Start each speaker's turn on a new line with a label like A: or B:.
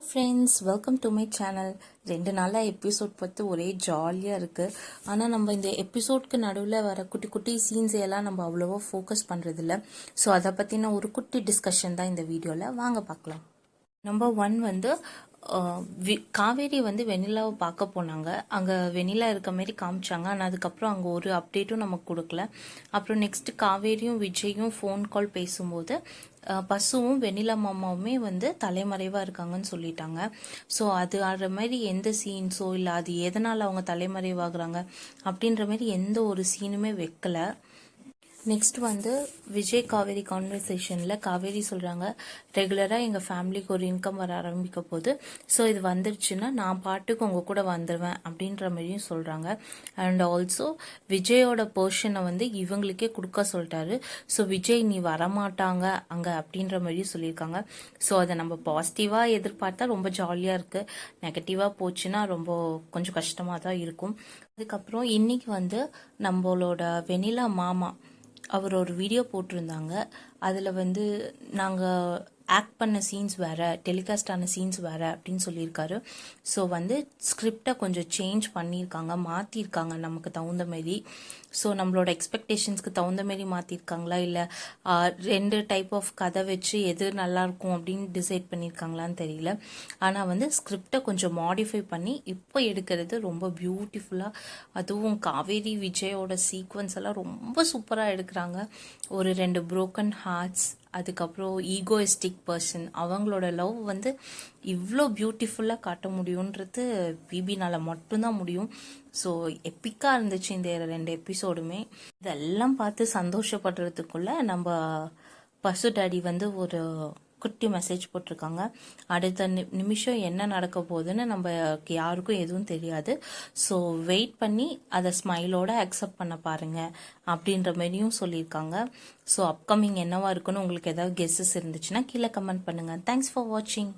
A: Friends, welcome to my channel. 2 நாளாக episode பார்த்து ஒரே ஜாலியாக இருக்குது. ஆனால் நம்ம இந்த எபிசோட்க்கு நடுவில் வர குட்டி குட்டி சீன்ஸ் எல்லாம் நம்ம அவ்வளோவா ஃபோக்கஸ் பண்ணுறதில்ல. ஸோ அதை பற்றின ஒரு குட்டி டிஸ்கஷன் தான் இந்த வீடியோவில். வாங்க பார்க்கலாம். நம்பர் 1 வந்து காவேரி வந்து வெண்ணிலாவை பார்க்க போனாங்க. அங்கே வெண்ணிலா இருக்க மாதிரி காமிச்சாங்க. ஆனால் அதுக்கப்புறம் அங்கே ஒரு அப்டேட்டும் நமக்கு கொடுக்கல. அப்புறம் நெக்ஸ்ட் காவேரியும் விஜயும் ஃபோன் கால் பேசும்போது பசுவும் வெண்ணிலா மாமாவுமே வந்து தலைமறைவாக இருக்காங்கன்னு சொல்லிட்டாங்க. ஸோ அது ஆடுற மாதிரி எந்த சீன்ஸோ இல்லை அது எதனால் அவங்க தலைமறைவாகிறாங்க அப்படின்ற மாதிரி எந்த ஒரு சீனுமே வைக்கல. நெக்ஸ்ட் வந்து விஜய் காவேரி கான்வர்சேஷனில் காவேரி சொல்கிறாங்க, ரெகுலராக எங்கள் ஃபேமிலிக்கு ஒரு இன்கம் வர ஆரம்பிக்க போகுது. ஸோ இது வந்துருச்சுன்னா நான் பாட்டுக்கு உங்கள் கூட வந்துடுவேன் அப்படின்ற மாதிரியும் சொல்கிறாங்க. அண்ட் ஆல்சோ விஜயோட போர்ஷனை வந்து இவங்களுக்கே கொடுக்க சொல்லிட்டாரு. ஸோ விஜய் நீ வரமாட்டாங்க அங்கே அப்படின்ற மாதிரியும் சொல்லியிருக்காங்க. ஸோ அதை நம்ம பாசிட்டிவாக எதிர்பார்த்தா ரொம்ப ஜாலியாக இருக்குது. நெகட்டிவாக போச்சுன்னா ரொம்ப கொஞ்சம் கஷ்டமாக தான் இருக்கும். அதுக்கப்புறம் இன்னைக்கு வந்து நம்மளோட வெண்ணிலா மாமா அவர் ஒரு வீடியோ போட்டிருந்தாங்க. அதில் வந்து நாங்கள் ஆக்ட் பண்ண சீன்ஸ் வேறு, டெலிகாஸ்ட் ஆன சீன்ஸ் வேறு அப்படின்னு சொல்லியிருக்காரு. ஸோ வந்து ஸ்கிரிப்டை கொஞ்சம் சேஞ்ச் பண்ணியிருக்காங்க, மாற்றிருக்காங்க நமக்கு தகுந்த மாரி. ஸோ நம்மளோட எக்ஸ்பெக்டேஷன்ஸ்க்கு தகுந்த மாரி மாற்றிருக்காங்களா இல்லை 2 டைப் ஆஃப் கதை வச்சு எது நல்லாயிருக்கும் அப்படின்னு டிசைட் பண்ணியிருக்காங்களான்னு தெரியல. ஆனால் வந்து ஸ்கிரிப்டை கொஞ்சம் மாடிஃபை பண்ணி இப்போ எடுக்கிறது ரொம்ப பியூட்டிஃபுல்லாக, அதுவும் காவேரி விஜயோட சீக்வன்ஸ் எல்லாம் ரொம்ப சூப்பராக எடுக்கிறாங்க. ஒரு 2 புரோக்கன் ஹார்ட்ஸ், அதுக்கப்புறம் ஈகோயிஸ்டிக் பர்சன், அவங்களோட லவ் வந்து இவ்வளோ பியூட்டிஃபுல்லாக காட்ட முடியுன்றது பிபினால் மட்டும்தான் முடியும். ஸோ எப்பிக்காக இருந்துச்சு இந்த 2 எபிசோடுமே. இதெல்லாம் பார்த்து சந்தோஷப்படுறதுக்குள்ள நம்ம பசு டாடி வந்து ஒரு குட்டி மெசேஜ் போட்டிருக்காங்க. அடுத்த நிமிஷம் என்ன நடக்க போகுதுன்னு நம்ம யாருக்கும் எதுவும் தெரியாது. ஸோ வெயிட் பண்ணி அதை ஸ்மைலோட அக்செப்ட் பண்ண பாருங்க அப்படின்ற மாதிரியும் சொல்லியிருக்காங்க. ஸோ அப்கமிங் என்னவா இருக்குன்னு உங்களுக்கு ஏதாவது கெஸ்ஸஸ் இருந்துச்சுன்னா கீழே கமெண்ட் பண்ணுங்க. தேங்க்ஸ் ஃபார் வாட்சிங்.